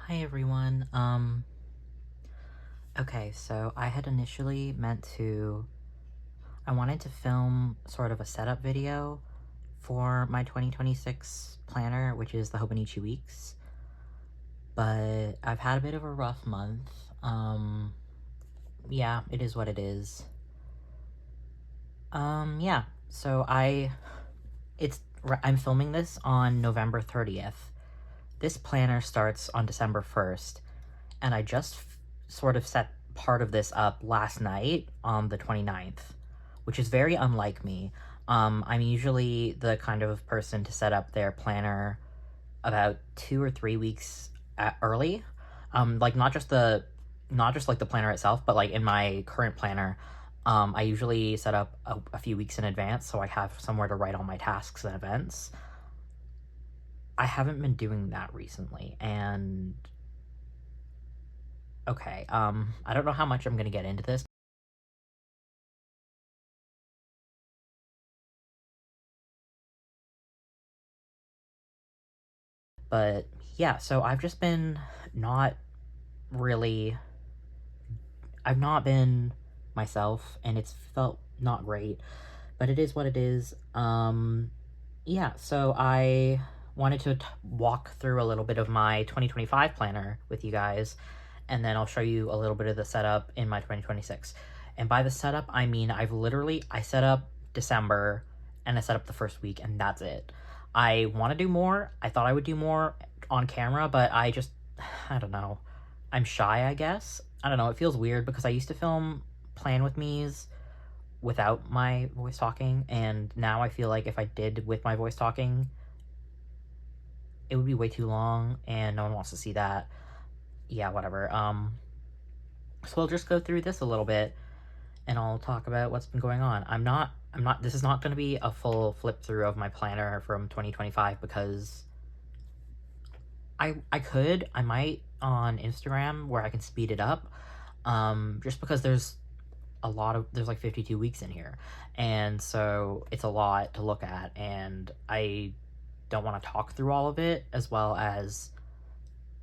Hi everyone. Okay, so I had initially I wanted to film sort of a setup video for my 2026 planner, which is the Hobonichi weeks, but I've had a bit of a rough month. Yeah, it is what it is. Yeah, so I'm filming this on November 30th. This planner starts on December 1st, and I just sort of set part of this up last night on the 29th, which is very unlike me. I'm usually the kind of person to set up their planner about 2 or 3 weeks early. Like not just like the planner itself, but like in my current planner, I usually set up a few weeks in advance so I have somewhere to write all my tasks and events. I haven't been doing that recently, and okay, I don't know how much I'm gonna get into this, but yeah, so not really, I've not been myself, and it's felt not great, but it is what it is. Yeah, so I wanted to walk through a little bit of my 2025 planner with you guys, and then I'll show you a little bit of the setup in my 2026. And by the setup, I mean I set up December, and I set up the first week, and that's it. I want to do more. I thought I would do more on camera, but I don't know. I'm shy, I guess. I don't know. It feels weird because I used to film Plan With Me's without my voice talking, and now I feel like if I did with my voice talking, it would be way too long, and no one wants to see that. Yeah, whatever. So we'll just go through this a little bit, and I'll talk about what's been going on. This is not going to be a full flip through of my planner from 2025 because I might on Instagram where I can speed it up, just because there's like 52 weeks in here, and so it's a lot to look at, and I don't want to talk through all of it, as well as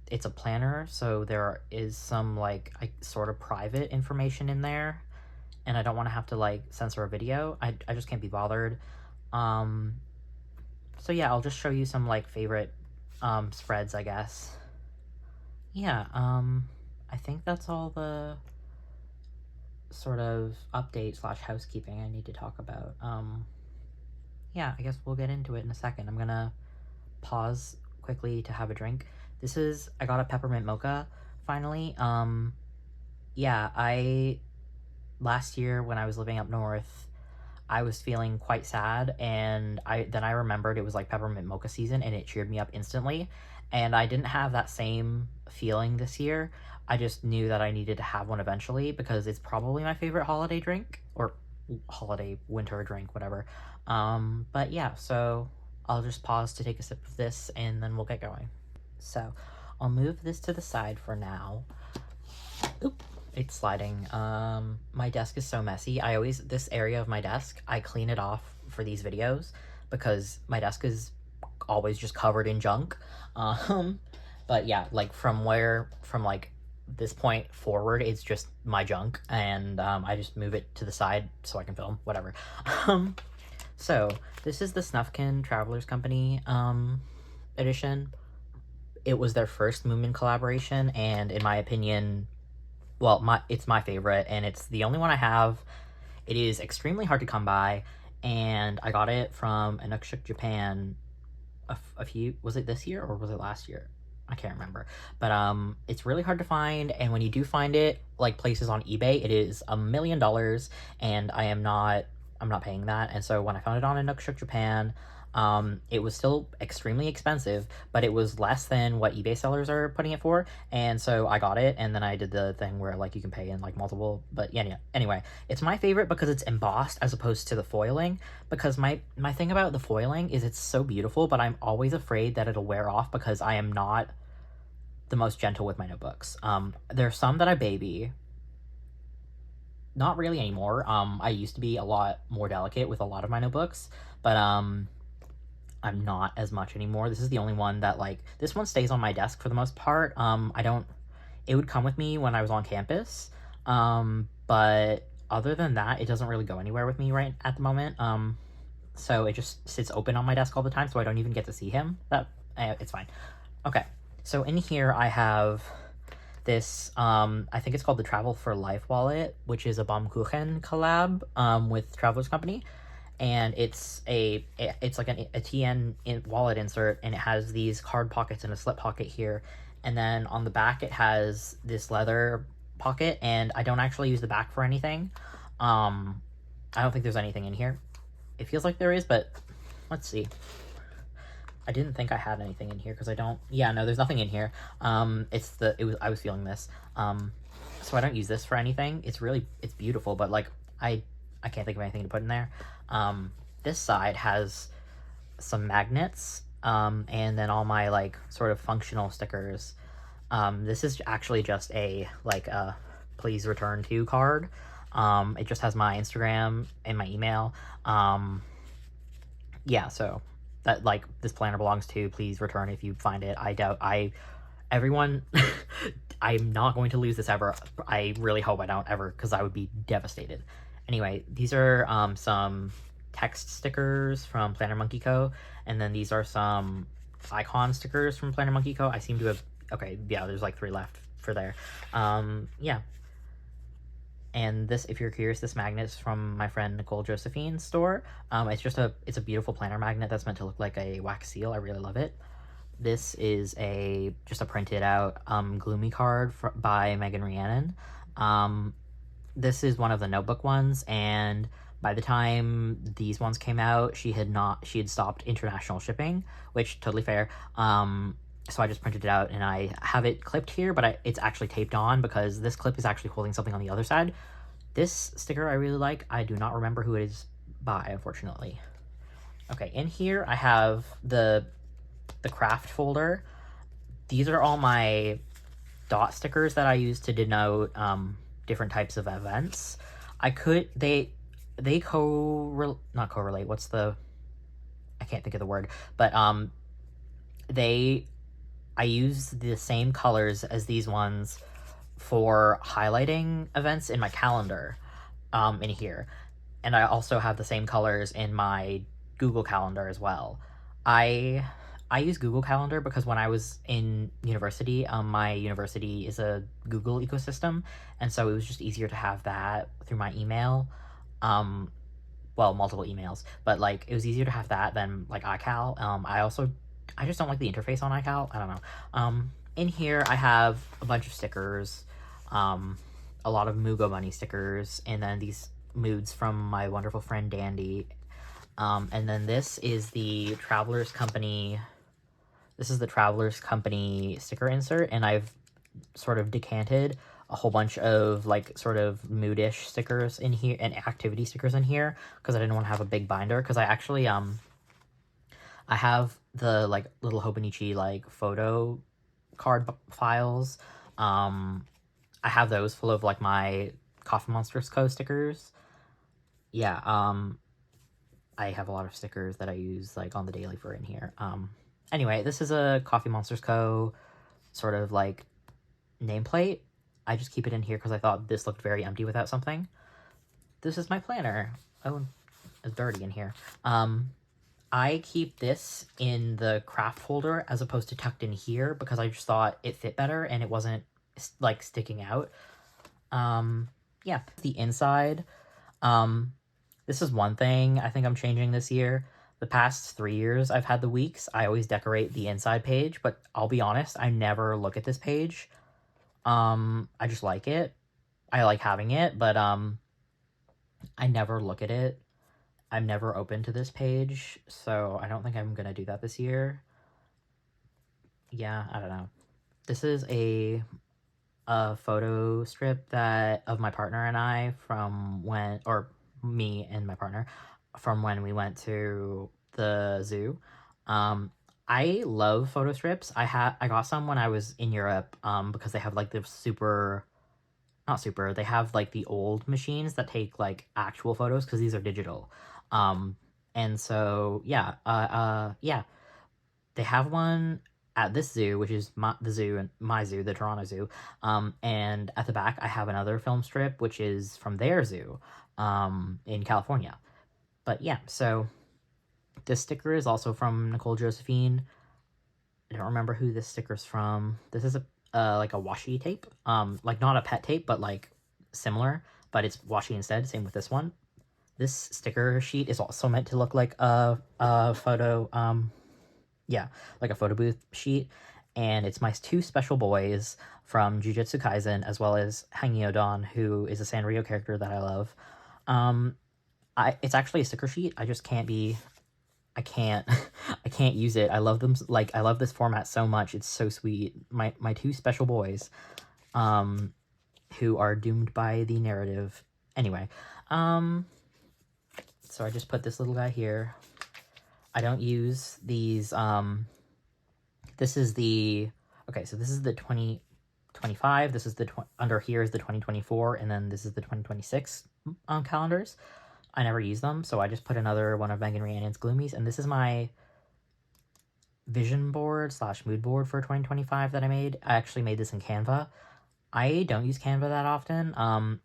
it's a planner, so there is some like sort of private information in there, and I don't want to have to like censor a video. I just can't be bothered. Um, so yeah, I'll just show you some like favorite spreads, I guess. Yeah, I think that's all the sort of update slash housekeeping I need to talk about. Yeah, I guess we'll get into it in a second. I'm gonna pause quickly to have a drink. I got a peppermint mocha finally. Yeah, last year when I was living up north, I was feeling quite sad, and I remembered it was like peppermint mocha season, and it cheered me up instantly. And I didn't have that same feeling this year. I just knew that I needed to have one eventually because it's probably my favorite holiday drink, or holiday winter drink, whatever. But yeah, so I'll just pause to take a sip of this, and then we'll get going. So I'll move this to the side for now. Oop, it's sliding. My desk is so messy. This area of my desk, I clean it off for these videos because my desk is always just covered in junk. Um, but yeah, like from like this point forward, it's just my junk, and I just move it to the side so I can film, whatever. Um, so this is the Snufkin Travelers Company edition. It was their first Moomin collaboration, and in my opinion, it's my favorite, and it's the only one I have. It is extremely hard to come by, and I got it from Inukshuk, Japan. Was it this year or was it last year? I can't remember. But it's really hard to find, and when you do find it, like places on eBay, it is $1 million, and I'm not paying that. And so when I found it on Inukshuk, Japan, it was still extremely expensive, but it was less than what eBay sellers are putting it for, and so I got it, and then I did the thing where like you can pay in like multiple, but yeah, anyway, it's my favorite because it's embossed as opposed to the foiling, because my thing about the foiling is it's so beautiful, but I'm always afraid that it'll wear off because I am not the most gentle with my notebooks. There's some that I baby, not really anymore. I used to be a lot more delicate with a lot of my notebooks, but I'm not as much anymore. This is the only one that, like, this one stays on my desk for the most part. I don't, it would come with me when I was on campus. But other than that, it doesn't really go anywhere with me right at the moment. So it just sits open on my desk all the time, so I don't even get to see him. It's fine. Okay, so in here I have this, I think it's called the Travel for Life wallet, which is a Baumkuchen collab with Traveler's Company. And it's like a TN wallet insert, and it has these card pockets and a slip pocket here. And then on the back, it has this leather pocket, and I don't actually use the back for anything. I don't think there's anything in here. It feels like there is, but let's see. I didn't think I had anything in here because I don't. Yeah, no, there's nothing in here. I was feeling this. So I don't use this for anything. It's beautiful, but like I can't think of anything to put in there. This side has some magnets, and then all my like sort of functional stickers. This is actually just a please return to card. It just has my Instagram and my email. Yeah, so that, like, this planner belongs to, please return if you find it. Everyone, I'm not going to lose this ever. I really hope I don't ever, because I would be devastated. Anyway, these are some text stickers from Planner Monkey Co. And then these are some icon stickers from Planner Monkey Co. I seem to have, okay, yeah, there's like 3 left for there. Yeah. And this, if you're curious, this magnet is from my friend Nicole Josephine's store. It's a beautiful planner magnet that's meant to look like a wax seal. I really love it. This is just a printed out Gloomy card by Megan Rhiannon. This is one of the notebook ones, and by the time these ones came out, she had stopped international shipping, which totally fair. So I just printed it out, and I have it clipped here, but it's actually taped on because this clip is actually holding something on the other side. This sticker I really like. I do not remember who it is by, unfortunately. Okay, in here I have the craft folder. These are all my dot stickers that I use to denote different types of events. Not correlate. What's the? I can't think of the word, but I use the same colors as these ones for highlighting events in my calendar in here. And I also have the same colors in my Google Calendar as well. I use Google Calendar because when I was in university, my university is a Google ecosystem, and so it was just easier to have that through my email. Well, multiple emails, but like it was easier to have that than like iCal. I just don't like the interface on iCal. I don't know. In here I have a bunch of stickers, a lot of Mugo Bunny stickers, and then these moods from my wonderful friend Dandy. And then this is the Traveler's Company. This is the Traveler's Company sticker insert, and I've sort of decanted a whole bunch of like sort of moodish stickers in here and activity stickers in here because I didn't want to have a big binder, because I actually I have the like little hobonichi like photo card files. I have those full of like my Coffee Monsters Co stickers. Yeah, I have a lot of stickers that I use like on the daily for in here. Anyway, this is a Coffee Monsters Co sort of like nameplate. I just keep it in here because I thought this looked very empty without something. This is my planner. Oh, it's dirty in here. I keep this in the craft folder as opposed to tucked in here because I just thought it fit better and it wasn't like sticking out. Yeah, the inside. This is one thing I think I'm changing this year. The past 3 years I've had the weeks, I always decorate the inside page, but I'll be honest, I never look at this page. I just like it. I like having it, but I never look at it. I'm never open to this page, so I don't think I'm gonna do that this year. Yeah, I don't know. This is a photo strip of my partner and I me and my partner from when we went to the zoo. I love photo strips. I got some when I was in Europe because they have like the they have like the old machines that take like actual photos because these are digital. And so, yeah, they have one at this zoo, which is the zoo and my zoo, the Toronto Zoo. And at the back, I have another film strip, which is from their zoo, in California. But yeah, so this sticker is also from Nicole Josephine. I don't remember who this sticker's from. This is a like a washi tape, like not a pet tape, but like similar, but it's washi instead. Same with this one. This sticker sheet is also meant to look like a photo, yeah, like a photo booth sheet. And it's my two special boys from Jujutsu Kaisen, as well as Hangyo-don, who is a Sanrio character that I love. Um, it's actually a sticker sheet. I just can't be. I can't. I can't use it. I love them. Like I love this format so much. It's so sweet. My two special boys, um, who are doomed by the narrative. Anyway, so I just put this little guy here. I don't use these. This is the okay. So this is the 2025. This is the under here is the 2024, and then this is the 2026 calendars. I never use them, so I just put another one of Megan Rhiannon's Gloomies, and this is my vision board / mood board for 2025 that I made. I actually made this in Canva. I don't use Canva that often.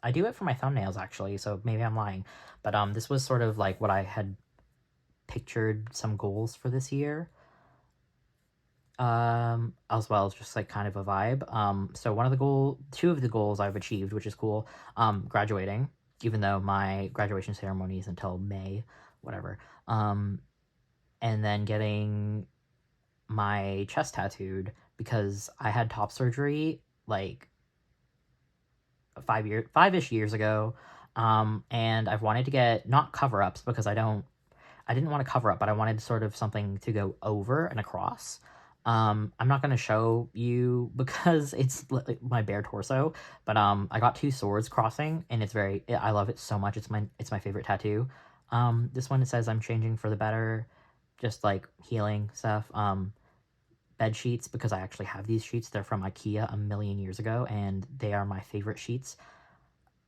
I do it for my thumbnails actually, so maybe I'm lying. But this was sort of like what I had pictured some goals for this year. As well as just like kind of a vibe. So two of the goals I've achieved, which is cool. Graduating, even though my graduation ceremony is until May, whatever. And then getting my chest tattooed because I had top surgery like 5-ish years ago. And I've wanted to get not cover-ups because I didn't want to cover up, but I wanted sort of something to go over and across. I'm not going to show you because it's like my bare torso, but I got two swords crossing, and I love it so much. It's my favorite tattoo. This one, it says I'm changing for the better, just like healing stuff. Bed sheets, because I actually have these sheets. They're from IKEA a million years ago, and they are my favorite sheets.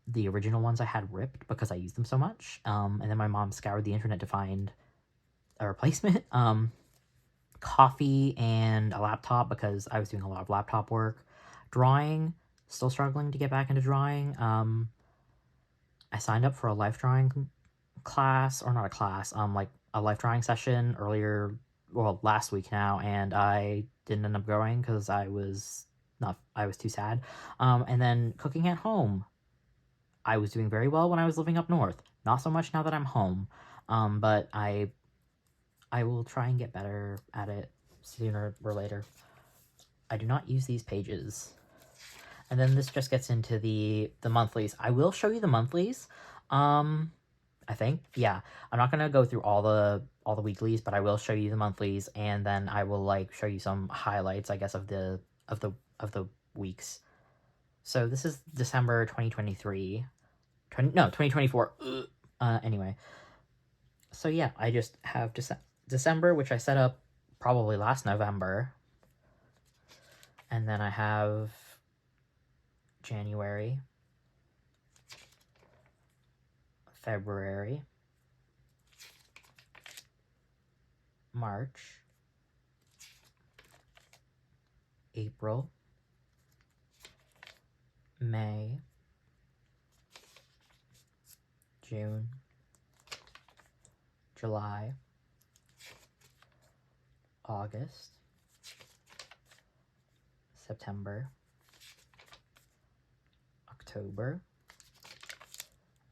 The original ones I had ripped because I used them so much. And then my mom scoured the internet to find a replacement. Coffee and a laptop because I was doing a lot of laptop work. Drawing, still struggling to get back into drawing. I signed up for a life drawing class, or not a class, like a life drawing session last week now, and I didn't end up going because I was too sad. And then cooking at home. I was doing very well when I was living up north. Not so much now that I'm home. But I will try and get better at it sooner or later. I do not use these pages. And then this just gets into the monthlies. I will show you the monthlies. I think. Yeah. I'm not gonna go through all the weeklies, but I will show you the monthlies, and then I will like show you some highlights, I guess, of the weeks. So this is December 2023. 2024. Anyway. So yeah, I just have December, which I set up probably last November. And then I have January, February, March, April, May, June, July, August, September, October,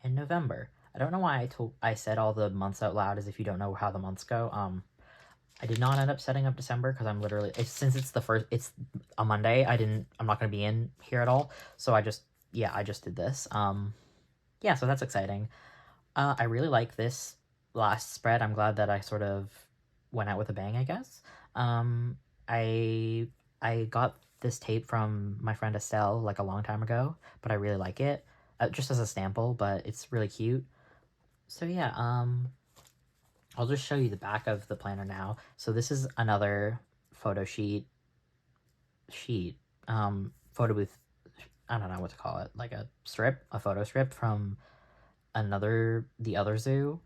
and November. I don't know why I said all the months out loud as if you don't know how the months go. I did not end up setting up December because I'm literally, since it's a Monday, I'm not going to be in here at all. So I just did this. Yeah, so that's exciting. I really like this last spread. I'm glad that I sort of went out with a bang, I guess. I got this tape from my friend Estelle like a long time ago, but I really like it. Just as a sample, but it's really cute. So yeah, I'll just show you the back of the planner now. So this is another photo sheet, photo booth, I don't know what to call it, like a photo strip from the other zoo.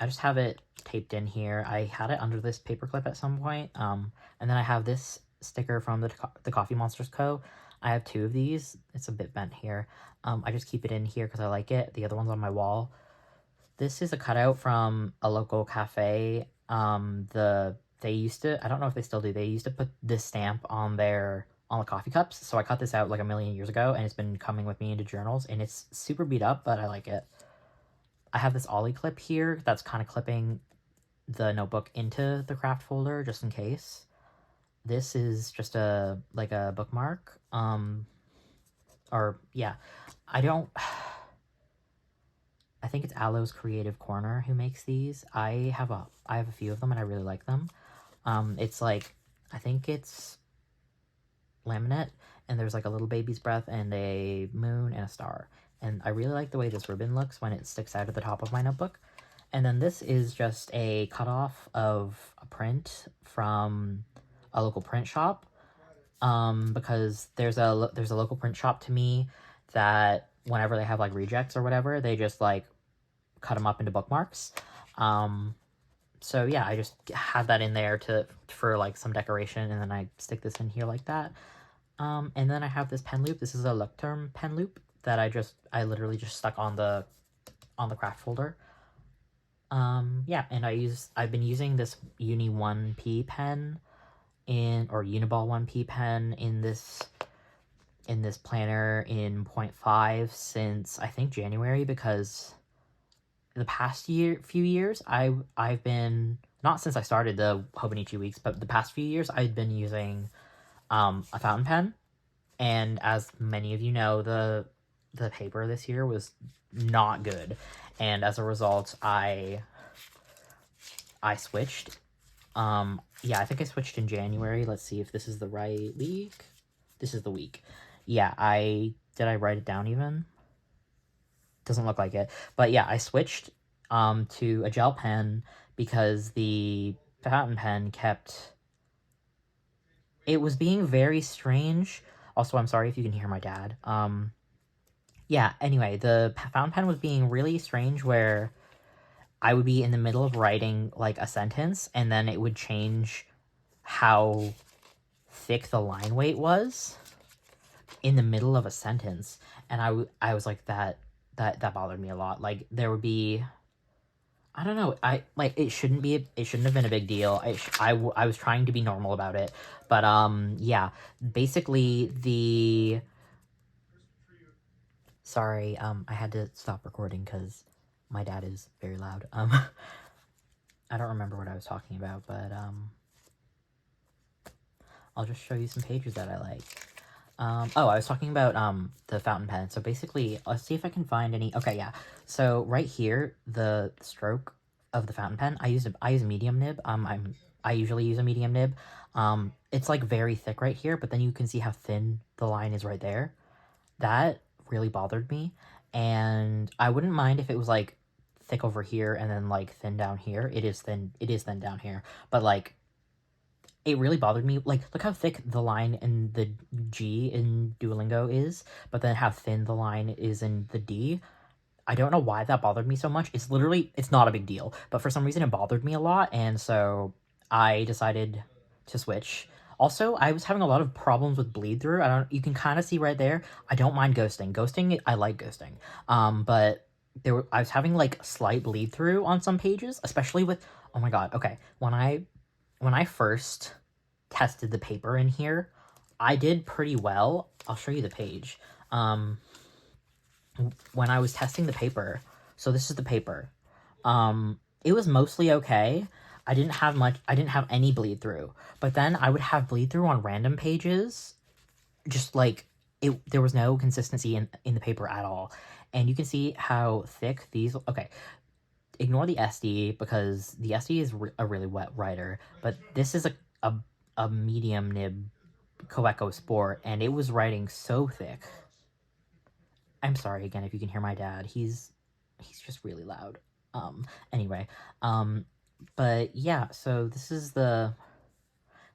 I just have it taped in here. I had it under this paper clip at some point. And then I have this sticker from the Coffee Monsters Co. I have 2 of these. It's a bit bent here. I just keep it in here because I like it. The other one's on my wall. This is a cutout from a local cafe. They used to, I don't know if they still do, they used to put this stamp on the coffee cups. So I cut this out like a million years ago, and it's been coming with me into journals, and it's super beat up, but I like it. I have this ollie clip here that's kind of clipping the notebook into the craft folder just in case. This is just a bookmark. Or yeah, I don't. I think it's Aloe's Creative Corner who makes these. I have a few of them and I really like them. It's like, I think it's laminate, and there's like a little baby's breath and a moon and a star. And I really like the way this ribbon looks when it sticks out at the top of my notebook. And then this is just a cutoff of a print from a local print shop. Because there's a local print shop to me that whenever they have like rejects or whatever, they just like cut them up into bookmarks. So yeah, I just have that in there for like some decoration, and then I stick this in here like that. And then I have this pen loop. This is a Lecterm pen loop that I literally just stuck on the craft folder. Yeah, and I've been using this Uni 1P pen or Uniball 1P pen in this planner in 0.5 since I think January, because the past few years I've been, not since I started the Hobonichi weeks, but the past few years I've been using a fountain pen, and as many of you know, the paper this year was not good, and as a result I switched. Yeah, I think I switched in January. Let's see if this is the right week. This is the week. Yeah, did I write it down even? Doesn't look like it. But yeah, I switched to a gel pen because the fountain pen it was being very strange. Also, I'm sorry if you can hear my dad. Yeah, anyway, the fountain pen was being really strange where I would be in the middle of writing like a sentence, and then it would change how thick the line weight was in the middle of a sentence, and I was like, that bothered me a lot. Like, there would be, I don't know, it shouldn't have been a big deal. I was trying to be normal about it, but yeah, basically sorry, I had to stop recording because my dad is very loud. I don't remember what I was talking about, but I'll just show you some pages that I like. Oh, I was talking about the fountain pen. So basically, let's see if I can find any. Okay, yeah. So right here, the stroke of the fountain pen, I use a medium nib. I usually use a medium nib. It's like very thick right here, but then you can see how thin the line is right there. That really bothered me, and I wouldn't mind if it was like thick over here and then like thin down here. It is thin down here, but like, it really bothered me. Like, look how thick the line in the G in Duolingo is, but then how thin the line is in the D. I don't know why that bothered me so much. It's not a big deal, but for some reason it bothered me a lot, and so I decided to switch. Also, I was having a lot of problems with bleed through. You can kind of see right there. I don't mind ghosting. I like ghosting. But I was having like slight bleed through on some pages, especially with, oh my god, okay. When I first tested the paper in here, I did pretty well. I'll show you the page. When I was testing the paper, so this is the paper. It was mostly okay. I didn't have any bleed through. But then I would have bleed through on random pages. Just like, there was no consistency in the paper at all. And you can see how thick these, okay. Ignore the SD because the SD is a really wet writer, but this is a medium nib Coeco Sport, and it was writing so thick. I'm sorry again if you can hear my dad. He's just really loud. Anyway, but yeah, so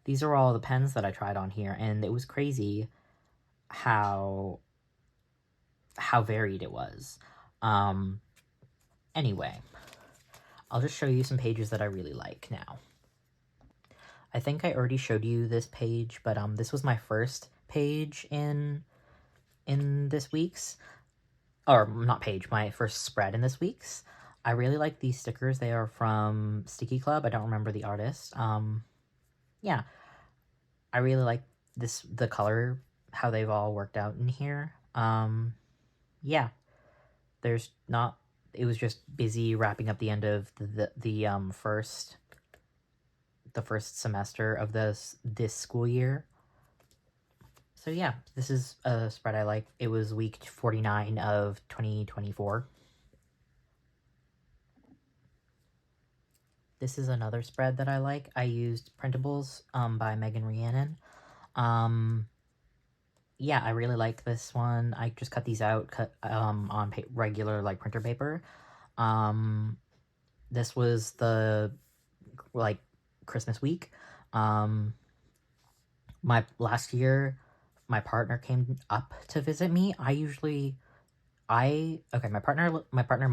these are all the pens that I tried on here, and it was crazy how varied it was. Anyway, I'll just show you some pages that I really like now. I think I already showed you this page, but this was my first page in this week's, or not page, my first spread in this week's. I really like these stickers. They are from Sticky Club. I don't remember the artist. Yeah, I really like the color, how they've all worked out in here. Yeah, there's not. It was just busy wrapping up the end of the first semester of this school year. So yeah, this is a spread I like. It was week 49 of 2024. This is another spread that I like. I used Printables by Megan Rhiannon. Yeah, I really like this one. I just cut these out on regular like printer paper. This was the like Christmas week. My last year, my partner came up to visit me. My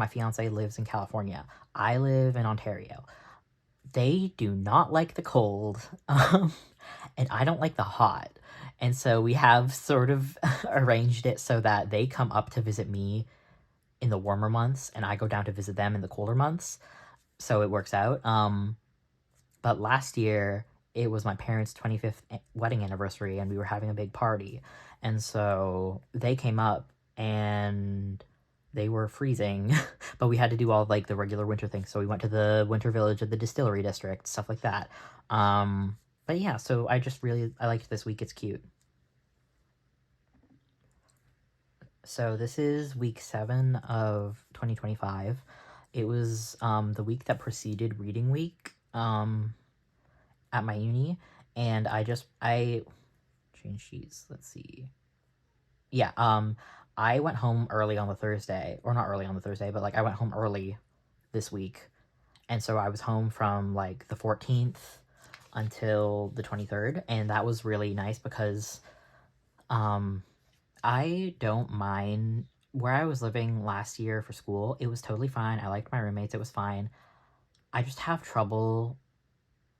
fiance lives in California. I live in Ontario. They do not like the cold, and I don't like the hot. And so we have sort of arranged it so that they come up to visit me in the warmer months, and I go down to visit them in the colder months. So it works out. But last year, it was my parents' 25th wedding anniversary, and we were having a big party. And so they came up, and they were freezing, but we had to do all like the regular winter things. So we went to the winter village of the distillery district, stuff like that. But yeah, so I liked this week. It's cute. So this is week 7 of 2025. It was the week that preceded reading week at my uni, and I changed sheets. Let's see. Yeah, I went home early on the Thursday, or not early on the Thursday, but like I went home early this week, and so I was home from like the 14th until the 23rd, and that was really nice because I don't mind where I was living last year for school. It was totally fine. I liked my roommates. It was fine. I just have trouble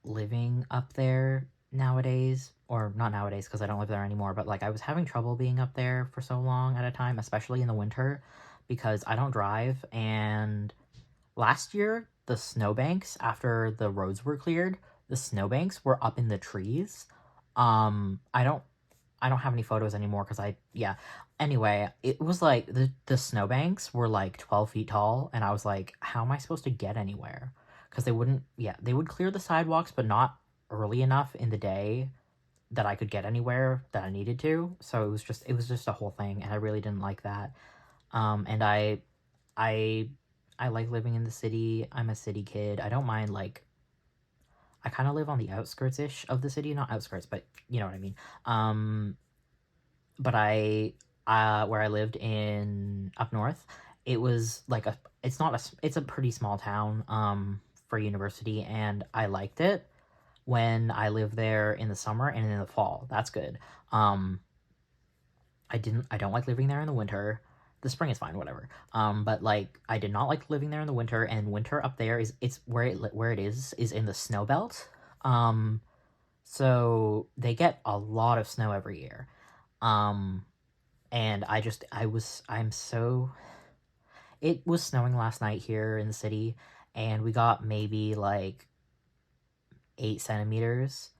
living up there nowadays, or not nowadays because I don't live there anymore, but like I was having trouble being up there for so long at a time, especially in the winter, because I don't drive. And last year, the snowbanks, after the roads were cleared, the snowbanks were up in the trees. I don't have any photos anymore because yeah. Anyway, it was like the snowbanks were like 12 feet tall, and I was like, how am I supposed to get anywhere? Because they would clear the sidewalks, but not early enough in the day that I could get anywhere that I needed to. So it was just a whole thing, and I really didn't like that. And I I like living in the city. I'm a city kid. I don't mind like I kind of live on the outskirts-ish of the city, not outskirts, but you know what I mean. But where I lived in up north, it was like it's a pretty small town for university, and I liked it when I lived there in the summer and in the fall. That's good. I don't like living there in the winter. The spring is fine, whatever. But like I did not like living there in the winter, and winter up there it's where it is in the snow belt. So they get a lot of snow every year. And it was snowing last night here in the city, and we got maybe like 8 centimeters.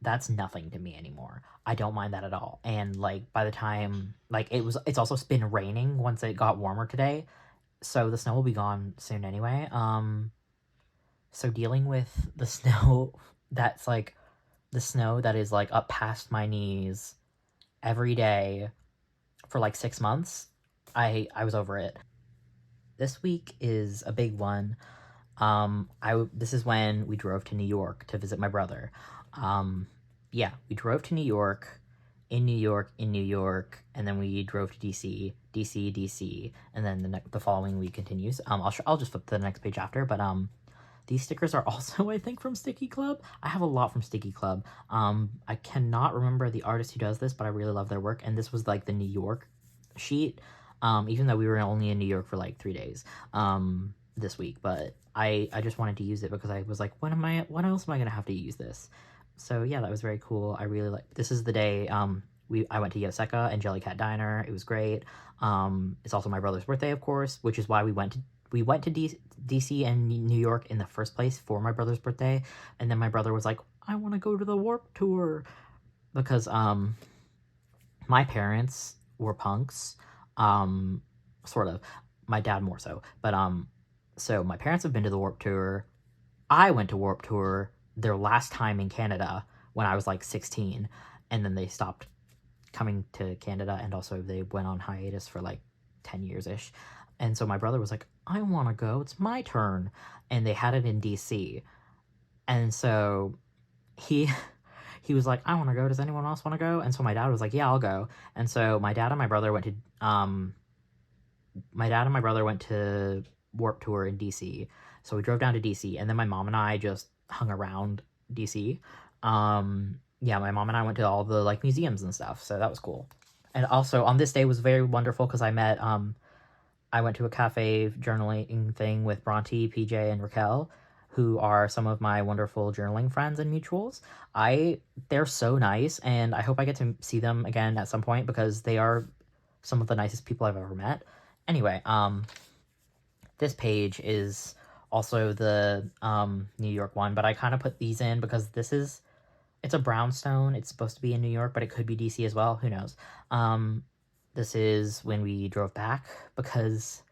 That's nothing to me anymore. I don't mind that at all. And like by the time like it's also been raining once it got warmer today, so the snow will be gone soon anyway. So dealing with the snow that's like the snow that is like up past my knees every day for like 6 months, I was over it. This week is a big one. This is when we drove to New York to visit my brother. Yeah, we drove to New York, in New York, and then we drove to DC, DC, and then the following week continues. I'll just flip to the next page after, but these stickers are also, I think, from Sticky Club. I have a lot from Sticky Club. I cannot remember the artist who does this, but I really love their work, and this was like the New York sheet, even though we were only in New York for like 3 days. this week, but I just wanted to use it because I was like, when else am I gonna have to use this? So yeah, that was very cool. I really like, this is the day I went to Yoseka and Jellycat Diner. It was great. It's also my brother's birthday, of course, which is why we went to DC and New York in the first place for my brother's birthday. And then my brother was like, I want to go to the Warp Tour because my parents were punks, um, sort of. My dad more so, but so my parents have been to the Warp Tour. I went to Warp Tour their last time in Canada when I was like 16, and then they stopped coming to Canada, and also they went on hiatus for like 10 years ish. And so my brother was like, I want to go, it's my turn. And they had it in DC. And so he he was like, I want to go. Does anyone else want to go? And so my dad was like, yeah, I'll go. And so my dad and my brother went to Warp Tour in DC. So we drove down to DC, and then my mom and I just hung around DC. Yeah, my mom and I went to all the like museums and stuff, so that was cool. And also on this day was very wonderful because I went to a cafe journaling thing with Bronte, PJ, and Raquel, who are some of my wonderful journaling friends and mutuals. They're so nice, and I hope I get to see them again at some point because they are some of the nicest people I've ever met. Anyway, this page is also the New York one, but I kind of put these in because it's a brownstone. It's supposed to be in New York, but it could be DC as well. Who knows? This is when we drove back because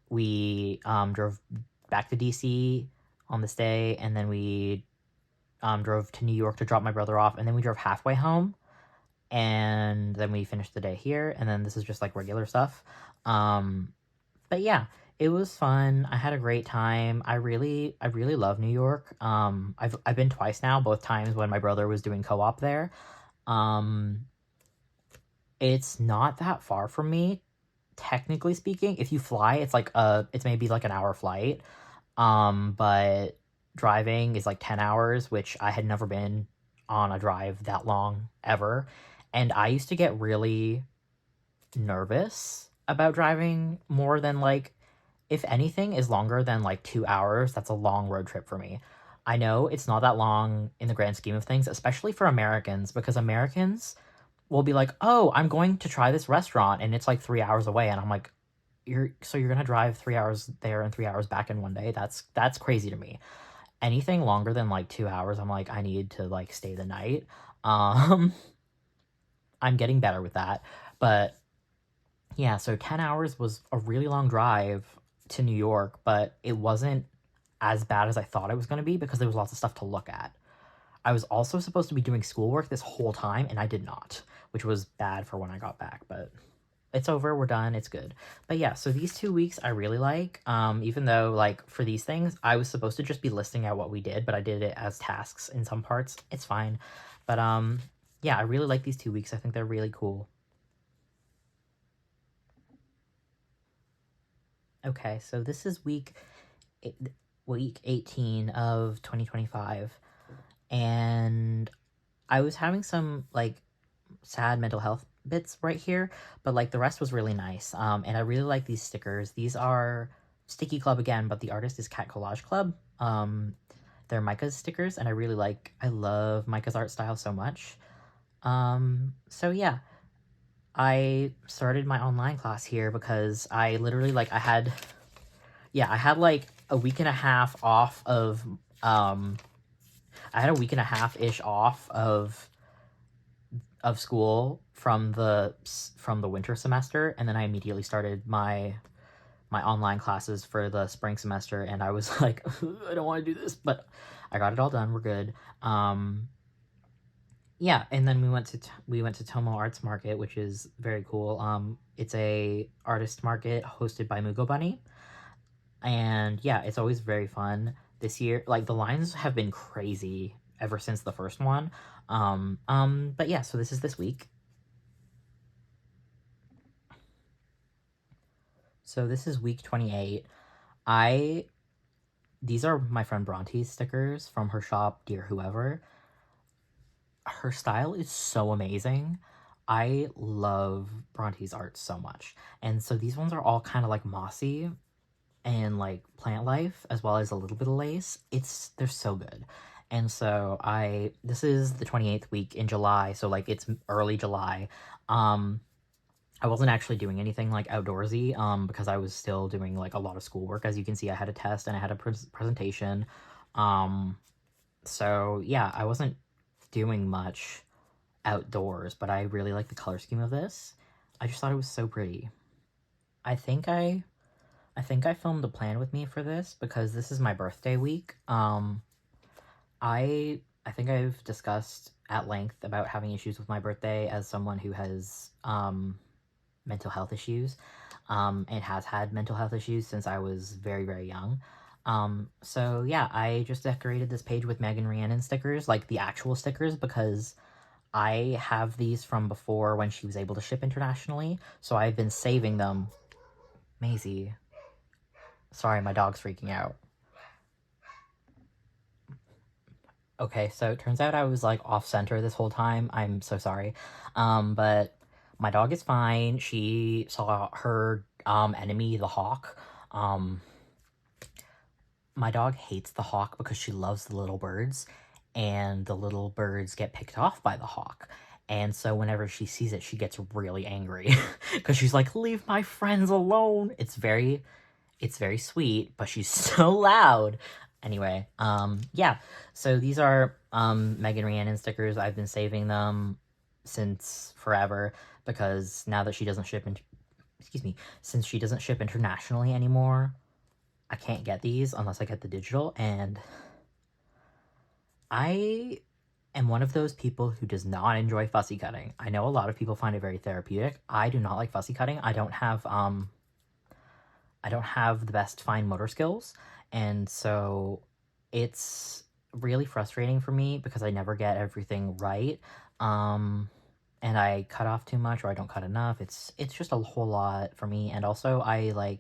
we drove back to DC on this day, and then we drove to New York to drop my brother off, and then we drove halfway home, and then we finished the day here, and then this is just like regular stuff. But yeah, it was fun. I had a great time. I really love New York. I've been twice now, both times when my brother was doing co-op there. It's not that far from me, technically speaking. If you fly, it's maybe like an hour flight. But driving is like 10 hours, which I had never been on a drive that long ever. And I used to get really nervous about driving more than like, if anything is longer than like 2 hours, that's a long road trip for me. I know it's not that long in the grand scheme of things, especially for Americans, because Americans will be like, oh, I'm going to try this restaurant, and it's like 3 hours away. And I'm like, you're going to drive 3 hours there and 3 hours back in one day? That's crazy to me. Anything longer than like 2 hours, I'm like, I need to like stay the night. I'm getting better with that. But yeah, so 10 hours was a really long drive to New York, but it wasn't as bad as I thought it was going to be because there was lots of stuff to look at. I was also supposed to be doing schoolwork this whole time, and I did not, which was bad for when I got back, but it's over, we're done, it's good. But yeah, so these 2 weeks I really like, even though, like, for these things, I was supposed to just be listing out what we did, but I did it as tasks in some parts. It's fine. But, yeah, I really like these 2 weeks. I think they're really cool. Okay, so this is week 18 of 2025, and I was having some, like, sad mental health bits right here, but, like, the rest was really nice, and I really like these stickers. These are Sticky Club again, but the artist is Cat Collage Club. They're Micah's stickers, and I love Micah's art style so much. So yeah, I started my online class here because I literally, like, I had like a week and a half off of, I had a week and a half ish off of school from the winter semester, and then I immediately started my online classes for the spring semester, and I was like, I don't want to do this, but I got it all done. We're good. Yeah, and then we went to Tomo Arts Market, which is very cool. It's a artist market hosted by Mugo Bunny, and yeah, it's always very fun. This year, like, the lines have been crazy ever since the first one. But yeah, so this is this week. So this is week 28. These are my friend Bronte's stickers from her shop, Dear Whoever. Her style is so amazing. I love Bronte's art so much. And so these ones are all kind of like mossy, and like plant life, as well as a little bit of lace. They're so good. And so this is the 28th week in July, so like it's early July. I wasn't actually doing anything like outdoorsy because I was still doing like a lot of schoolwork. As you can see, I had a test and I had a presentation. So yeah, I wasn't doing much outdoors, but I really like the color scheme of this. I just thought it was so pretty. I think I filmed a plan with me for this because this is my birthday week. I think I've discussed at length about having issues with my birthday as someone who has mental health issues and has had mental health issues since I was very, very young. So yeah, I just decorated this page with Megan Rhiannon stickers, like the actual stickers, because I have these from before when she was able to ship internationally. So I've been saving them. Maisie. Sorry, my dog's freaking out. Okay, so it turns out I was like off center this whole time. I'm so sorry. But my dog is fine. She saw her enemy, the hawk. My dog hates the hawk because she loves the little birds, and the little birds get picked off by the hawk. And so whenever she sees it, she gets really angry because she's like, "Leave my friends alone." It's very sweet, but she's so loud. Anyway, yeah. So these are Megan Rhiannon stickers. I've been saving them since forever because now that she doesn't ship since she doesn't ship internationally anymore, I can't get these unless I get the digital, and I am one of those people who does not enjoy fussy cutting. I know a lot of people find it very therapeutic. I do not like fussy cutting. I don't have the best fine motor skills, and so it's really frustrating for me because I never get everything right. And I cut off too much or I don't cut enough. It's just a whole lot for me, and also I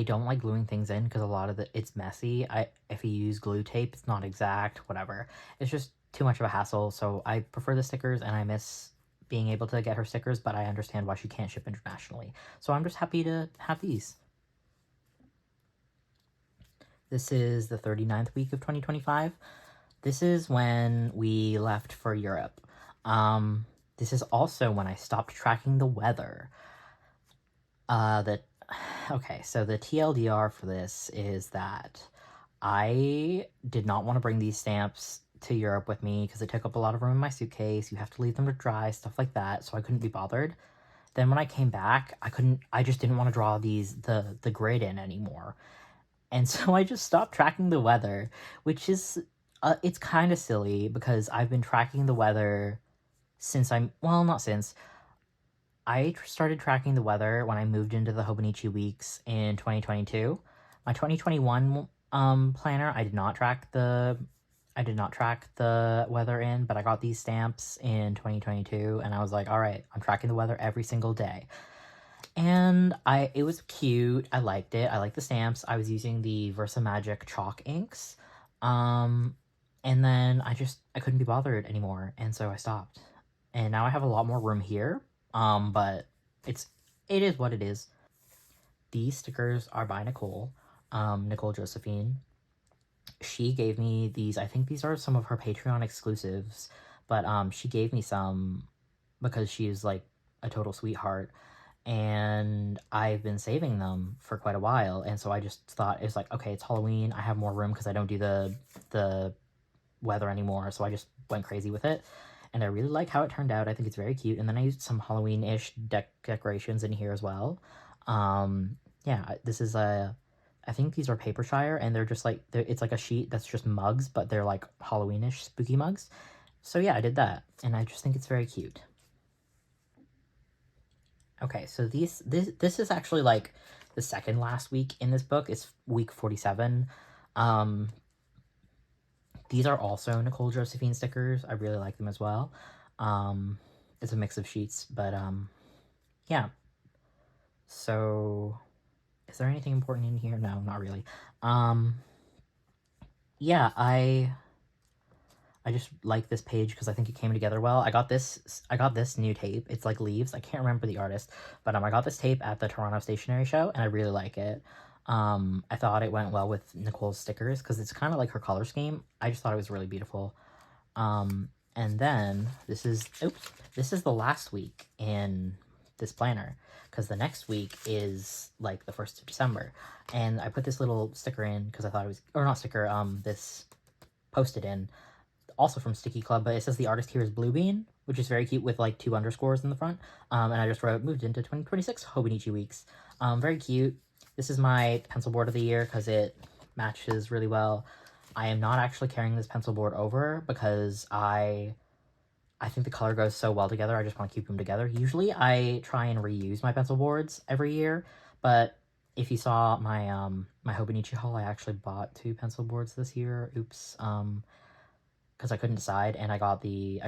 don't like gluing things in because a lot of it's messy. If you use glue tape, it's not exact, whatever. It's just too much of a hassle, so I prefer the stickers, and I miss being able to get her stickers, but I understand why she can't ship internationally. So I'm just happy to have these. This is the 39th week of 2025. This is when we left for Europe. This is also when I stopped tracking the weather. Okay, so the TLDR for this is that I did not want to bring these stamps to Europe with me because it took up a lot of room in my suitcase. You have to leave them to dry, stuff like that, so I couldn't be bothered. Then when I came back, I just didn't want to draw the grid in anymore. And so I just stopped tracking the weather, which is, it's kind of silly because I've been tracking the weather since not since, I started tracking the weather when I moved into the Hobonichi weeks in 2022. My 2021 planner, I did not track the weather in, but I got these stamps in 2022, and I was like, all right, I'm tracking the weather every single day. And it was cute. I liked it. I liked the stamps. I was using the Versa Magic chalk inks. And then I couldn't be bothered anymore, and so I stopped. And now I have a lot more room here. But it is what it is. These stickers are by Nicole, Nicole Josephine. She gave me these. I think these are some of her Patreon exclusives, but she gave me some because she is like a total sweetheart, and I've been saving them for quite a while, and so I just thought it's like, okay, it's Halloween, I have more room because I don't do the weather anymore, so I just went crazy with it, and I really like how it turned out. I think it's very cute, and then I used some Halloween-ish decorations in here as well. Yeah, this is I think these are Papershire, and they're just like, it's like a sheet that's just mugs, but they're like Halloween-ish spooky mugs. So yeah, I did that, and I just think it's very cute. Okay, so this is actually like the second last week in this book. It's week 47. These are also Nicole Josephine stickers. I really like them as well. It's a mix of sheets, but yeah. So, is there anything important in here? No, not really. Yeah, I I just like this page because I think it came together well. I got this new tape. It's like leaves. I can't remember the artist, but I got this tape at the Toronto Stationery Show, and I really like it. I thought it went well with Nicole's stickers because it's kind of like her color scheme. I just thought it was really beautiful. And then this is the last week in this planner because the next week is like the 1st of December, and I put this little sticker in because I thought it was, or not sticker, this posted in, also from Sticky Club, but it says the artist here is Bluebean, which is very cute with like 2 underscores in the front. And I just wrote moved into 2026 hobonichi weeks. Very cute. This is my pencil board of the year because it matches really well. I am not actually carrying this pencil board over because I think the color goes so well together. I just want to keep them together. Usually I try and reuse my pencil boards every year, but if you saw my my hobonichi haul, I actually bought 2 pencil boards this year. Oops. Because I couldn't decide, and I got the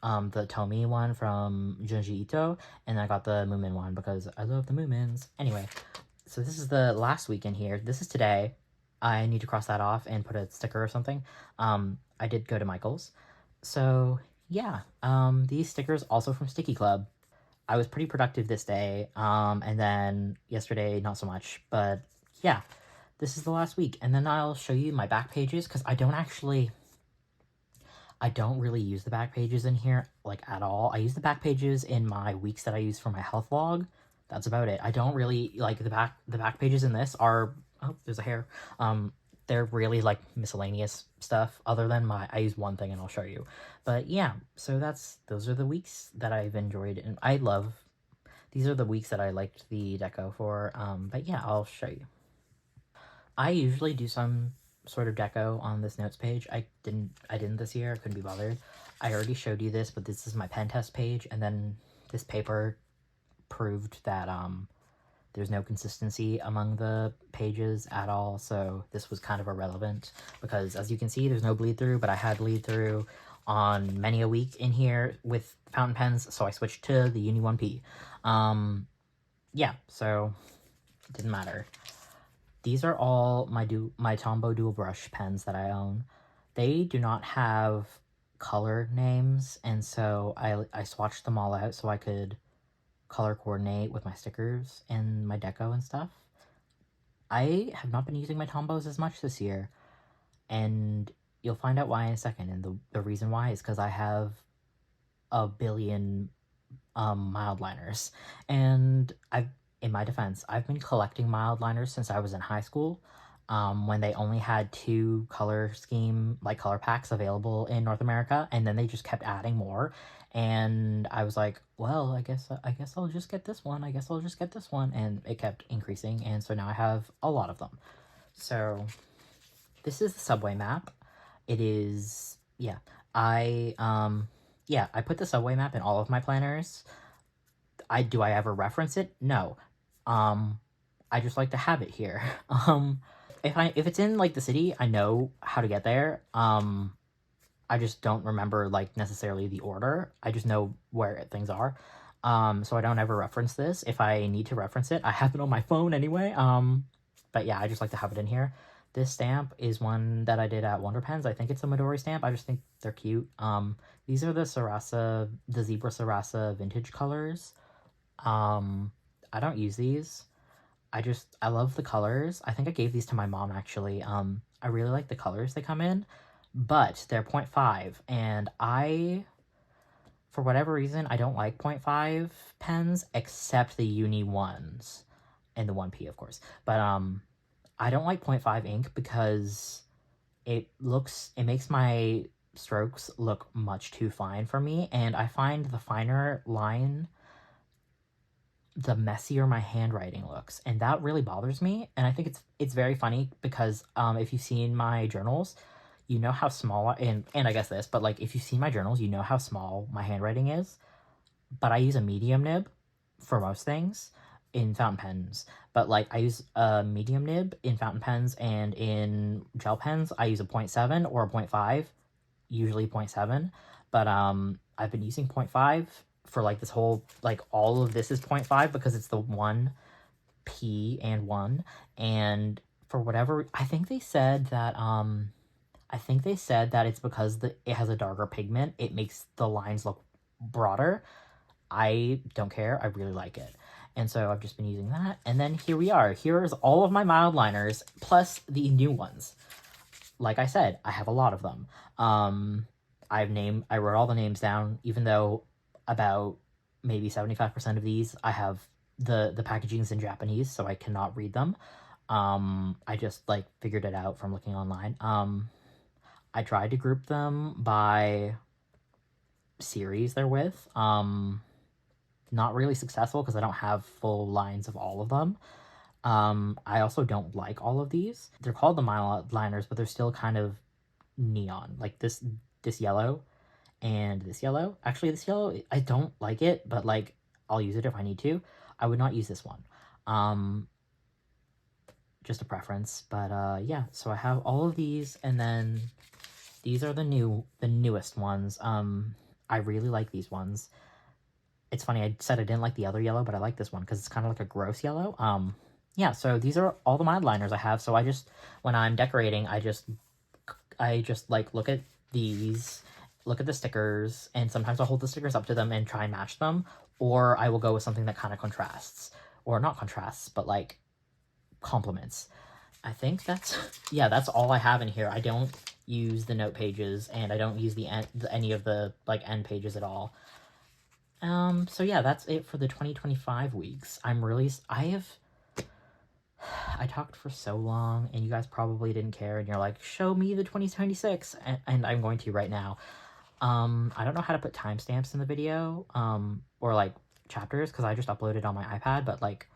Tomy one from Junji Ito, and I got the Moomin one because I love the Moomins. Anyway, so this is the last week in here. This is today. I need to cross that off and put a sticker or something. I did go to Michael's. So yeah, these stickers also from Sticky Club. I was pretty productive this day, and then yesterday not so much, but yeah, this is the last week. And then I'll show you my back pages because I don't really use the back pages in here, like, at all. I use the back pages in my weeks that I use for my health vlog. That's about it. I don't really, like, the back pages in this are, oh, there's a hair. They're really, like, miscellaneous stuff, other than I use one thing and I'll show you. But, yeah, so those are the weeks that I've enjoyed, and these are the weeks that I liked the deco for, but yeah, I'll show you. I usually do some sort of deco on this notes page. I didn't this year. I couldn't be bothered. I already showed you this, but this is my pen test page, and then this paper proved that there's no consistency among the pages at all, so this was kind of irrelevant because, as you can see, there's no bleed through, but I had bleed through on many a week in here with fountain pens, so I switched to the Uni 1P. Yeah, so it didn't matter. These are all my Tombow dual brush pens that I own. They do not have color names, and so I swatched them all out so I could color coordinate with my stickers and my deco and stuff. I have not been using my Tombows as much this year, and you'll find out why in a second, and the reason why is because I have a billion mild liners, and in my defense, I've been collecting mild liners since I was in high school, when they only had 2 color packs available in North America, and then they just kept adding more, and I was like, well, I guess I'll just get this one, and it kept increasing, and so now I have a lot of them. So this is the subway map. It is, yeah, I put the subway map in all of my planners. Do I ever reference it? No. I just like to have it here. If it's in, like, the city, I know how to get there. I just don't remember, like, necessarily the order. I just know where things are. So I don't ever reference this. If I need to reference it, I have it on my phone anyway. But yeah, I just like to have it in here. This stamp is one that I did at Wonder Pens. I think it's a Midori stamp. I just think they're cute. These are the Zebra Sarasa vintage colors. I don't use these. I love the colors. I think I gave these to my mom, actually. I really like the colors they come in, but they're 0.5, and for whatever reason, I don't like 0.5 pens, except the Uni ones, and the 1P, of course. But, I don't like 0.5 ink because it makes my strokes look much too fine for me, and I find the finer line, the messier my handwriting looks, and that really bothers me. And I think it's very funny because if you've seen my journals, you know how small and I guess this, but, like, if you've seen my journals, you know how small my handwriting is. But I use a medium nib for most things in fountain pens. But, like, I use a medium nib in fountain pens, and in gel pens I use a 0.7 or a 0.5, usually 0.7. But I've been using 0.5 for, like, this whole, like, all of this is 0.5 because it's the 1P and 1. And for whatever, I think they said that I think they said that it's because it has a darker pigment, it makes the lines look broader. I don't care. I really like it. And so I've just been using that. And then here we are. Here's all of my mild liners, plus the new ones. Like I said, I have a lot of them. I wrote all the names down, even though about maybe 75% of these I have the packaging's in Japanese, so I cannot read them. I just like figured it out from looking online. I tried to group them by series they're with. Not really successful because I don't have full lines of all of them. I also don't like all of these. They're called the mild liners, but they're still kind of neon. Like this yellow and this yellow. Actually, this yellow, I don't like it, but like I'll use it if I need to. I would not use this one. Just a preference. But yeah, so I have all of these, and then these are the newest ones. I really like these ones. It's funny, I said I didn't like the other yellow, but I like this one because it's kind of like a gross yellow. Yeah, so these are all the mild liners I have. So I just, when I'm decorating, I just like look at these, look at the stickers, and sometimes I'll hold the stickers up to them and try and match them, or I will go with something that kind of contrasts, or not contrasts, but like complements. I think that's, yeah, that's all I have in here. I don't use the note pages, and I don't use any of the like end pages at all. So yeah, that's it for the 2025 weeks. I talked for so long, and you guys probably didn't care, and you're like, show me the 2026, and I'm going to right now. I don't know how to put timestamps in the video, or like chapters, because I just uploaded on my iPad, but like,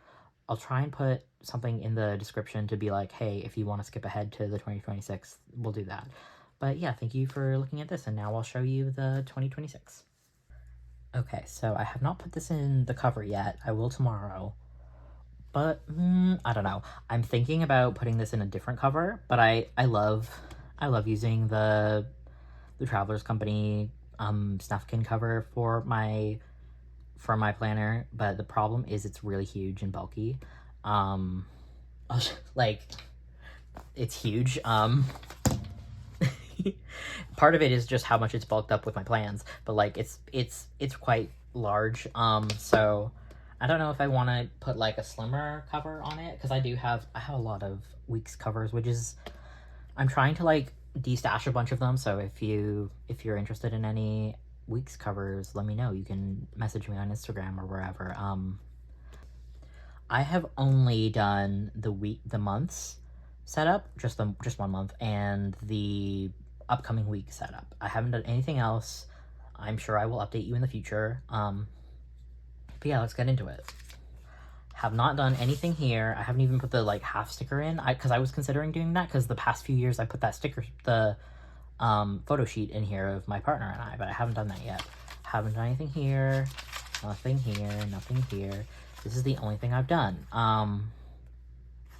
I'll try and put something in the description to be like, hey, if you want to skip ahead to the 2026, we'll do that. But yeah, thank you for looking at this, and now I'll show you the 2026. Okay, so I have not put this in the cover yet. I will tomorrow. But, I don't know. I'm thinking about putting this in a different cover, but I love using the Traveler's Company Snufkin cover for my planner, but the problem is it's really huge and bulky. Like, it's huge. Part of it is just how much it's bulked up with my plans, but like it's quite large. So I don't know if I want to put like a slimmer cover on it, because I have a lot of weeks covers, which is, I'm trying to like destash a bunch of them. So if you're interested in any weeks covers, let me know. You can message me on Instagram or wherever. I have only done the months setup, just 1 month, and the upcoming week setup. I haven't done anything else. I'm sure I will update you in the future. But yeah, let's get into it. Have not done anything here. I haven't even put the like half sticker in, because I was considering doing that, because the past few years I put that sticker, the photo sheet in here of my partner and I, but I haven't done that yet. Haven't done anything here, nothing here, nothing here. This is the only thing I've done.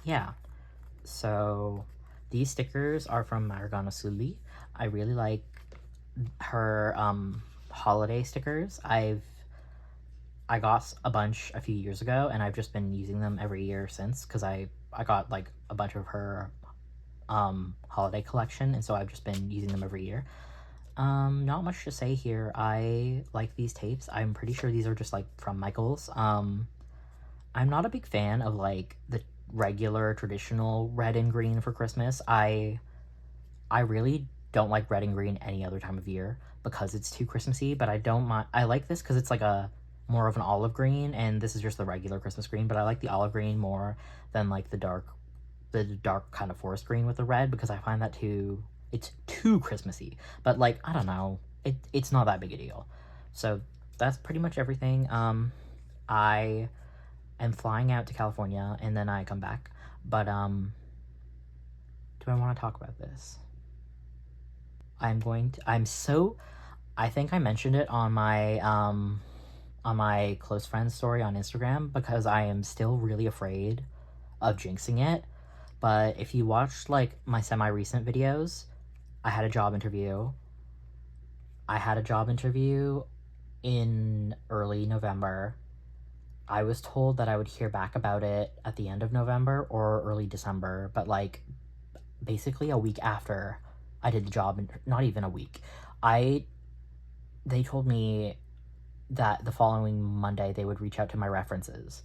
Yeah. So these stickers are from Marigana Suli. I really like her holiday stickers. I got a bunch a few years ago, and I've just been using them every year since, because I got like a bunch of her holiday collection, and so I've just been using them every year. Not much to say here. I like these tapes. I'm pretty sure these are just like from Michaels. I'm not a big fan of like the regular traditional red and green for Christmas. I really don't like red and green any other time of year because it's too Christmassy, but I don't mind. I like this because it's like a more of an olive green, and this is just the regular Christmas green, but I like the olive green more than like the dark kind of forest green with the red, because I find that it's too Christmassy. But like, I don't know, it's not that big a deal. So that's pretty much everything. I am flying out to California, and then I come back. But do I want to talk about this? I think I mentioned it on my close friends story on Instagram, because I am still really afraid of jinxing it. But if you watched like my semi-recent videos, I had a job interview in early November. I was told that I would hear back about it at the end of November or early December, but like basically a week after I did the job in not even a week. They told me that the following Monday they would reach out to my references.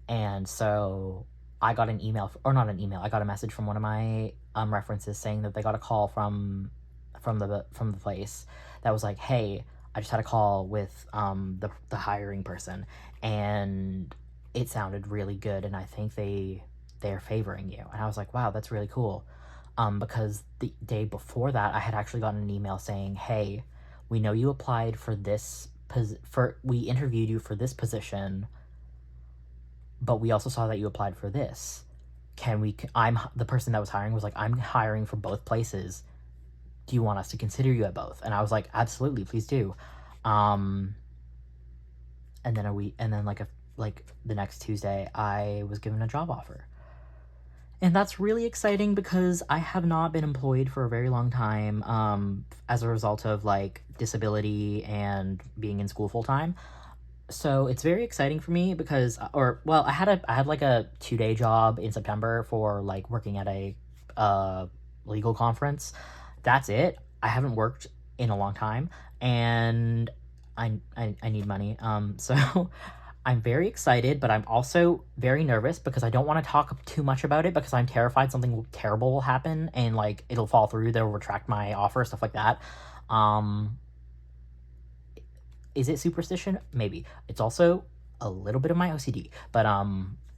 And so I got an email, or not an email, I got a message from one of my references saying that they got a call from the place that was like, hey, I just had a call with the hiring person, and it sounded really good, and I think they're favoring you. And I was like, wow, that's really cool. Because the day before that, I had actually gotten an email saying, hey, we know you applied for this we interviewed you for this position, but we also saw that you applied for this. I'm the person that was hiring was like, I'm hiring for both places. Do you want us to consider you at both? And I was like, absolutely, please do. And then like the next Tuesday, I was given a job offer. And that's really exciting because I have not been employed for a very long time, as a result of like disability and being in school full time. So it's very exciting for me because, I had like a 2-day job in September for like working at a legal conference. That's it. I haven't worked in a long time, and I need money. So I'm very excited, but I'm also very nervous because I don't want to talk too much about it because I'm terrified something terrible will happen and like it'll fall through. They'll retract my offer, stuff like that. Is it superstition? Maybe. It's also a little bit of my OCD, but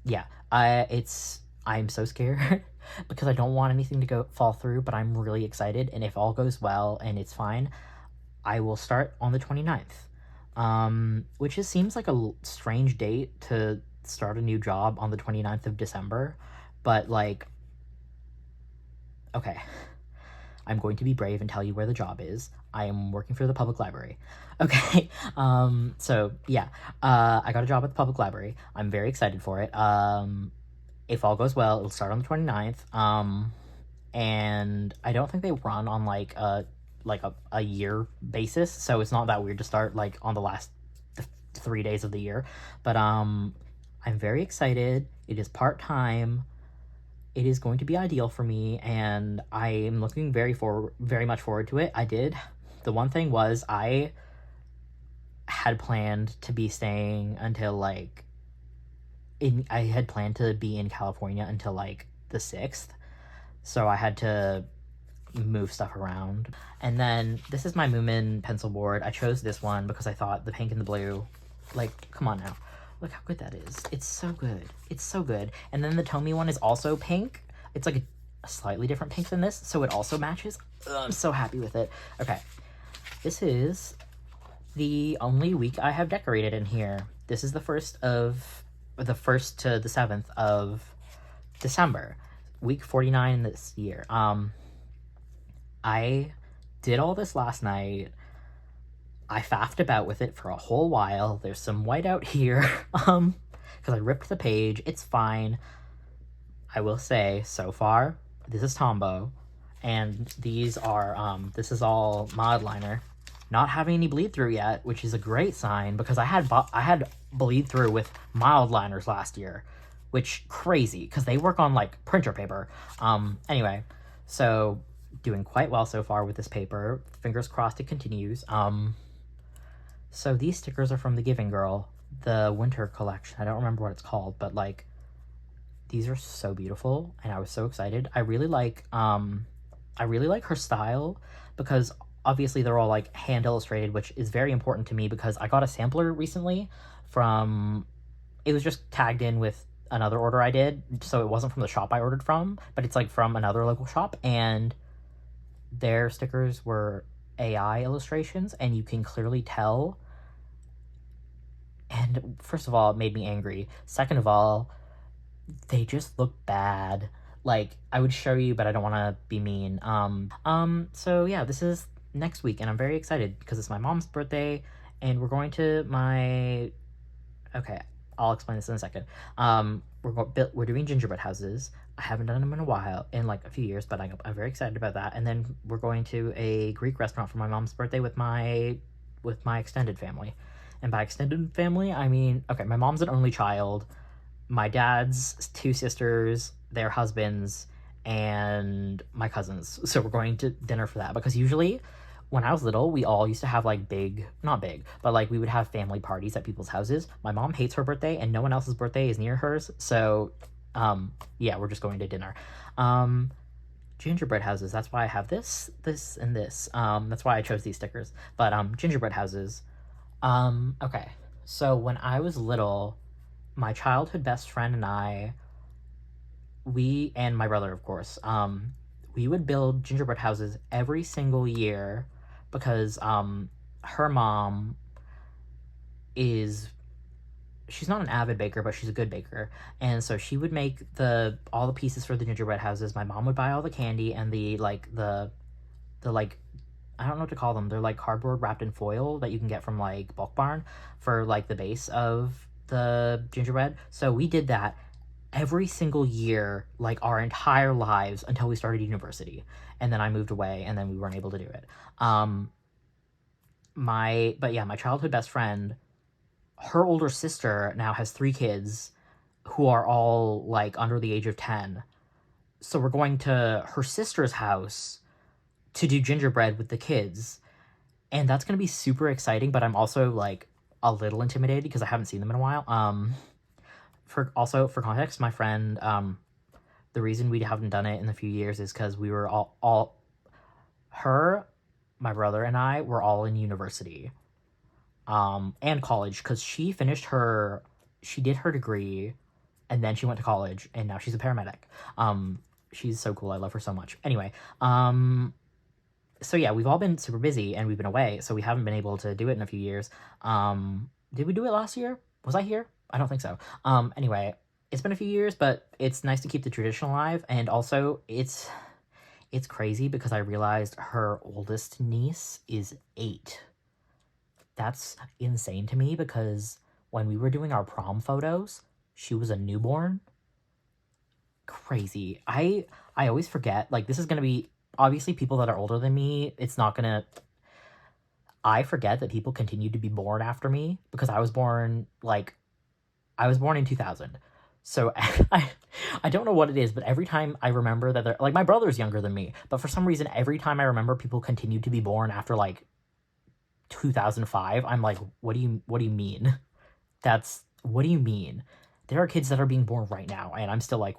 yeah. I'm so scared because I don't want anything to fall through, but I'm really excited, and if all goes well and it's fine, I will start on the 29th. Which seems like a strange date to start a new job on the 29th of December, but like, okay, I'm going to be brave and tell you where the job is. I am working for the public library. Okay, so yeah, I got a job at the public library. I'm very excited for it. If all goes well, it'll start on the 29th. And I don't think they run on like a year basis, so it's not that weird to start like on the last 3 days of the year. But I'm very excited. It is part-time. It is going to be ideal for me, and I am looking very much forward to it. The one thing was I had planned to be staying until like I had planned to be in California until like the 6th, so I had to move stuff around. And then this is my Moomin pencil board. I chose this one because I thought the pink and the blue, like, come on now, look how good that is. It's so good. It's so good. And then the Tomy one is also pink. It's like a slightly different pink than this, so it also matches. Ugh, I'm so happy with it. Okay, this is the only week I have decorated in here. This is the 1st to the 7th of December, week 49 this year. I did all this last night. I faffed about with it for a whole while. There's some white out here, because I ripped the page. It's fine. I will say, so far, this is Tombow, and these are, this is all mod liner. Not having any bleed through yet, which is a great sign, because I had bleed through with mild liners last year, which crazy, because they work on, like, printer paper. Anyway, so doing quite well so far with this paper. Fingers crossed it continues. So these stickers are from the Giving Girl, the winter collection. I don't remember what it's called, but like, these are so beautiful, and I was so excited. I really like her style, because obviously they're all like hand illustrated, which is very important to me because I got a sampler recently it was just tagged in with another order I did, so it wasn't from the shop I ordered from, but it's like from another local shop, and their stickers were AI illustrations, and you can clearly tell. And first of all, it made me angry. Second of all, they just look bad. Like, I would show you, but I don't want to be mean. So yeah, this is next week, and I'm very excited because it's my mom's birthday, and we're going to my... Okay, I'll explain this in a second. We're doing gingerbread houses. I haven't done them in a while, in like a few years, but I'm very excited about that. And then we're going to a Greek restaurant for my mom's birthday with my extended family. And by extended family, I mean, okay, my mom's an only child, my dad's 2 sisters, their husbands, and my cousins. So we're going to dinner for that, because usually when I was little, we all used to have like big, not big, but like we would have family parties at people's houses. My mom hates her birthday and no one else's birthday is near hers. So yeah, we're just going to dinner. Gingerbread houses, that's why I have this, and this. That's why I chose these stickers. But gingerbread houses. Okay. So when I was little, my childhood best friend and I, we and my brother, of course, we would build gingerbread houses every single year, because her mom is, she's not an avid baker, but she's a good baker, and so she would make all the pieces for the gingerbread houses. My mom would buy all the candy and the like, I don't know what to call them. They're like cardboard wrapped in foil that you can get from like Bulk Barn for like the base of the gingerbread. So we did that every single year, like our entire lives, until we started university. And then I moved away and then we weren't able to do it. But yeah, my childhood best friend, her older sister now has 3 kids who are all like under the age of 10. So we're going to her sister's house to do gingerbread with the kids. And that's going to be super exciting, but I'm also like a little intimidated because I haven't seen them in a while. For context, my friend, the reason we haven't done it in a few years is because we were her, my brother, and I were all in university, and college, because she did her degree, and then she went to college, and now she's a paramedic. She's so cool. I love her so much. Anyway, so yeah, we've all been super busy and we've been away, so we haven't been able to do it in a few years. Did we do it last year? Was I here? I don't think so. Anyway, it's been a few years, but it's nice to keep the tradition alive, and also it's crazy because I realized her oldest niece is 8. That's insane to me, because when we were doing our prom photos, she was a newborn. Crazy. I always forget, like, this is gonna be, obviously people that are older than me, it's not gonna, I forget that people continue to be born after me, because I was born in 2000. So I don't know what it is, but every time I remember that they're, like, my brother's younger than me, but for some reason, every time I remember people continue to be born after, like, 2005, I'm like, what do you mean? What do you mean? There are kids that are being born right now, and I'm still like,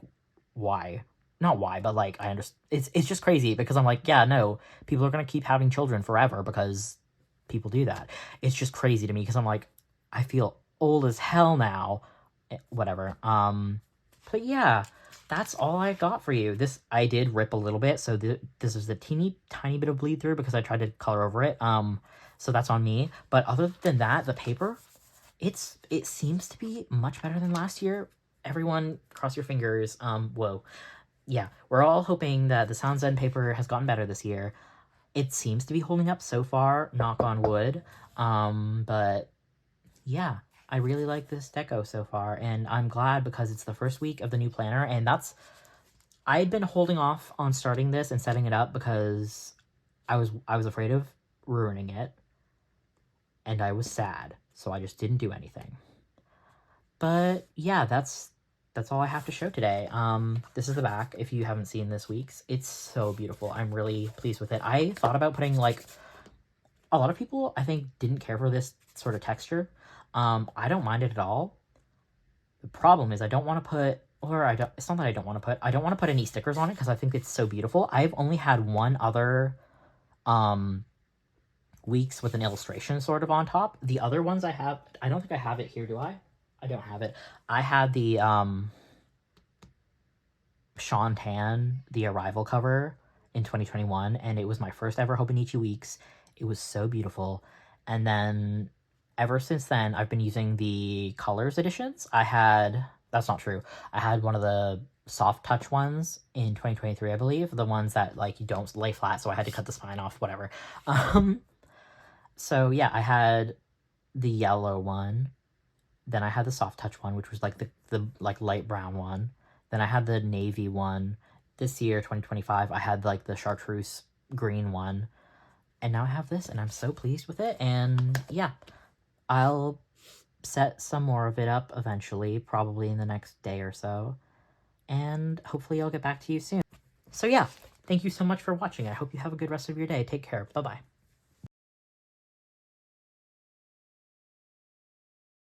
why? Not why, but like, I understand. It's just crazy, because I'm like, yeah, no, people are gonna keep having children forever because people do that. It's just crazy to me, because I'm like, I feel old as hell now. Whatever. But yeah, that's all I got for you. This, I did rip a little bit, so this is a teeny tiny bit of bleed through because I tried to color over it. So that's on me. But other than that, the paper, it seems to be much better than last year. Everyone, cross your fingers. Whoa. Yeah, we're all hoping that the Sound Zen paper has gotten better this year. It seems to be holding up so far, knock on wood. But yeah, I really like this deco so far, and I'm glad because it's the first week of the new planner, and I'd been holding off on starting this and setting it up because I was afraid of ruining it, and I was sad, so I just didn't do anything. But yeah, that's all I have to show today. This is the back, if you haven't seen this week's. It's so beautiful. I'm really pleased with it. I thought about putting, like, a lot of people, I think, didn't care for this sort of texture. I don't mind it at all. The problem is I don't want to put, it's not that I don't want to put any stickers on it because I think it's so beautiful. I've only had one other, weeks with an illustration sort of on top. The other ones I have, I don't think I have it here, do I? I don't have it. I had the, Sean Tan, the Arrival cover in 2021, and it was my first ever Hobonichi Weeks. It was so beautiful. And then ever since then, I've been using the Colors editions. That's not true. I had one of the soft touch ones in 2023, I believe. The ones that, like, you don't lay flat, so I had to cut the spine off, whatever. So yeah, I had the yellow one. Then I had the soft touch one, which was like the like light brown one. Then I had the navy one. This year, 2025, I had like the chartreuse green one. And now I have this, and I'm so pleased with it. And yeah, I'll set some more of it up eventually, probably in the next day or so. And hopefully I'll get back to you soon. So yeah, thank you so much for watching. I hope you have a good rest of your day. Take care. Bye-bye.